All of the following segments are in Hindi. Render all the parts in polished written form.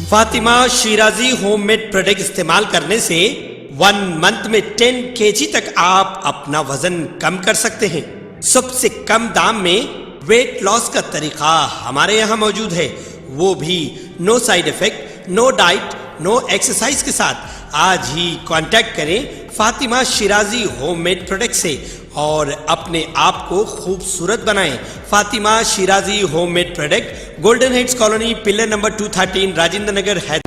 फातिमा शिराजी होममेड प्रोडक्ट इस्तेमाल करने से 1 मंथ में 10 kg तक आप अपना वजन कम कर सकते हैं। सबसे कम दाम में वेट लॉस का तरीका हमारे यहाँ मौजूद है, वो भी no side effect, no diet, no exercise के साथ। आज ही कांटेक्ट करें फातिमा शिराजी होममेड प्रोडक्ट से और अपने आप को खूबसूरत बनाएं। Fatima Shirazi homemade product, golden heads colony, pillar number 213, Rajendra Nagar, Hyderabad.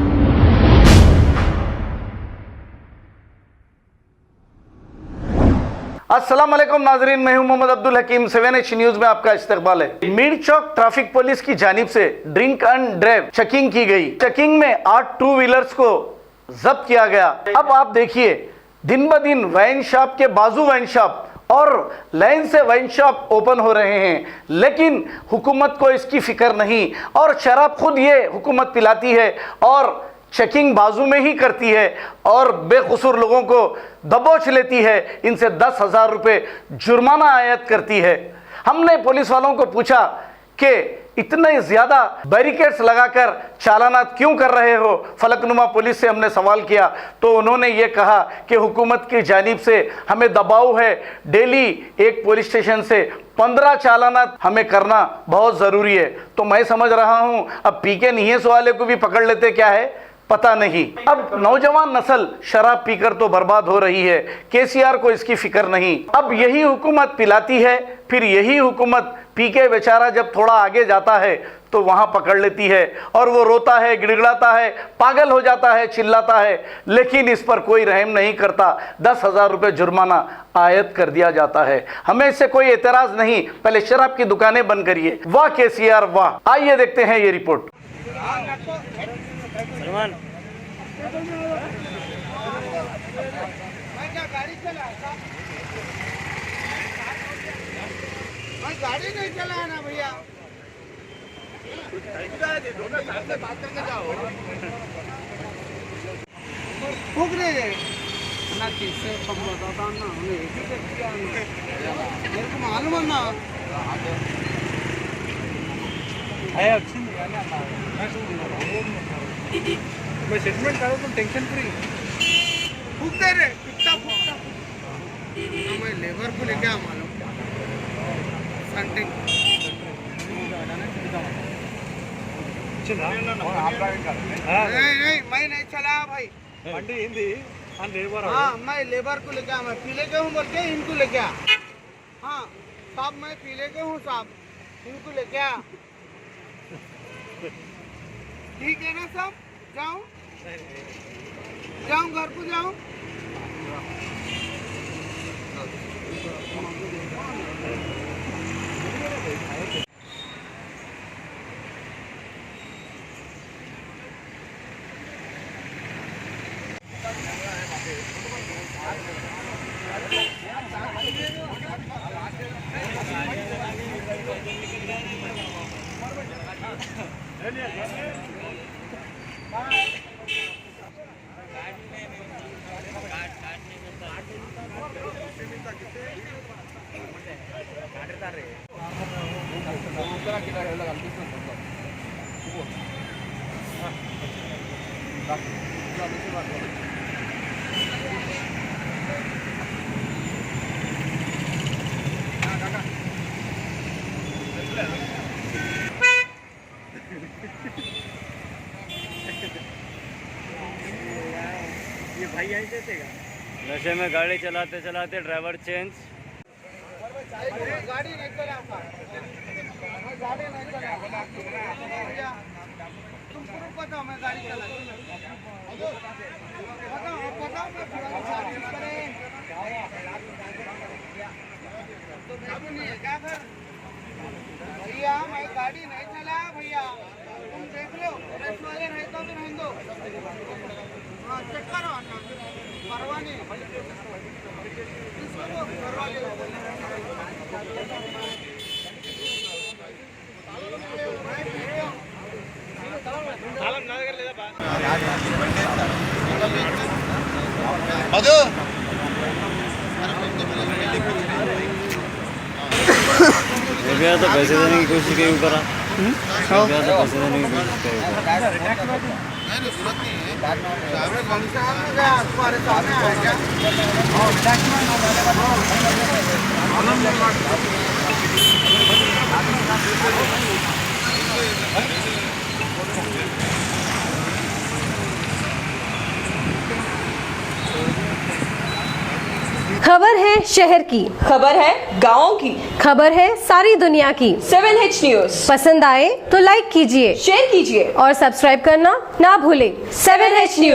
अस्सलाम वालेकुम नाजरीन, मैं हूं मोहम्मद अब्दुल हकीम। 7H न्यूज में आपका इस्तकबाल है। मीर चौक ट्रैफिक पुलिस की जानिब से ड्रिंक एंड ड्राइव चेकिंग की गई। चेकिंग में 8 टू व्हीलर्स को जब्त किया गया। अब आप देखिए, दिन ब दिन वाइन शॉप के बाजू वाइन शॉप और लाइन से वाइन शॉप ओपन हो रहे हैं, लेकिन हुकूमत को इसकी फिक्र नहीं और शराब खुद ये हुकूमत पिलाती है और चेकिंग बाजू में ही करती है और बेकसूर लोगों को दबोच लेती है। इनसे 10,000 रुपये जुर्माना आयत करती है। हमने पुलिस वालों को पूछा कि इतने ज़्यादा बैरिकेड्स लगाकर चालानात क्यों कर रहे हो। फलकनुमा पुलिस से हमने सवाल किया तो उन्होंने ये कहा कि हुकूमत की जानिब से हमें दबाव है, डेली एक पुलिस स्टेशन से 15 चालानात हमें करना बहुत ज़रूरी है। तो मैं समझ रहा हूँ अब पीके नियस वाले को भी पकड़ लेते, क्या है पता नहीं। अब नौजवान नस्ल शराब पीकर तो बर्बाद हो रही है, केसीआर को इसकी फिक्र नहीं। अब यही हुकूमत पिलाती है, फिर यही हुकूमत पीके बेचारा जब थोड़ा आगे जाता है तो वहां पकड़ लेती है और वो रोता है, गिड़गिड़ाता है, पागल हो जाता है, चिल्लाता है, लेकिन इस पर कोई रहम नहीं करता। 10,000 रुपये जुर्माना आयत कर दिया जाता है। हमें इससे कोई एतराज नहीं, पहले शराब की दुकानें बंद करिए। वाह केसीआर वाह। आइए देखते हैं ये रिपोर्ट। गाड़ी नहीं चलाना भैया, दोनों साथ में बात करके जाओ। फूक रहे ना, किससे कम बताता ना, हमने एक ही किया, मेरे को मालूम है ना। मैं सेटलमेंट करूँ तो टेंशन फ्री फूक दे रहे, कितना फूकता। मैं लेबर को लेके आ मालूम नहीं नहीं, मैं नहीं चला भाई। बंडी हिंदी लेबर। हाँ, मैं लेबर को लेके आ, मैं पीले के हूँ बोल के इनको लेके आ। हाँ साहब, मैं पीले के हूँ साहब, इनको लेके आ। ठीक है ना साहब, जाऊँ जाऊँ घर को जाऊँ। ये भाई यहीं से थे क्या? नशे में गाड़ी चलाते चलाते ड्राइवर चेंज। गाड़ी नहीं चला, गाड़ी नहीं चला। तुम प्रूफ बताओ, मैं गाड़ी चला। बताओ मैं तो नहीं है क्या कर भैया, मैं गाड़ी नहीं चला भैया, तुम देख लो। रेस्ट वाले रहता तो रहने दो। हाँ चेक करो अन्ना, परवाह नहीं, करवा ले। तो पैसे देने की कोशिश कहीं ऊपर। रुपया तो पैसे देने की कोशिश करेगा। तुम्हारे सामने आया क्या? खबर है शहर की, खबर है गाँव की, खबर है सारी दुनिया की। 7H न्यूज पसंद आए तो लाइक कीजिए, शेयर कीजिए और सब्सक्राइब करना ना भूलें। 7H news.